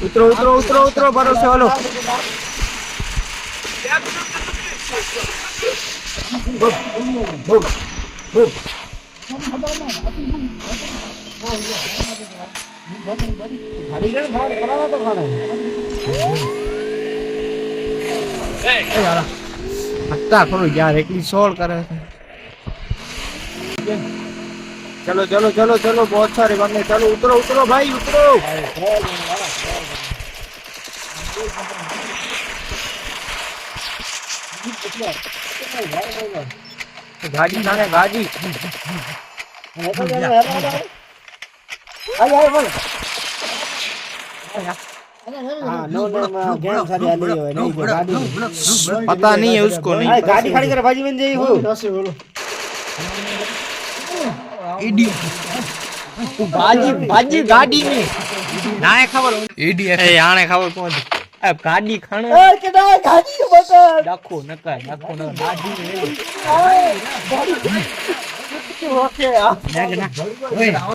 उतरो उतरो उतरो उतरो भरोसे वालो हत्ता करो यार एक सोल करे चलो चलो चलो चलो बहुत सारे बंदे चलो उतरो उतरो भाई उतरो गाड़ी ना है गाड़ी पता नहीं है उसको नहीं गाड़ी खड़ी कर भाजी बन जाई हो भाजी भाजी गाड़ी में ना है खबर एडीएफ आने खबर कौन अब गाड़ी खाने ए केडा गाड़ी के बता डाको नका डाको ना गाड़ी में गाड़ी ओके यार ना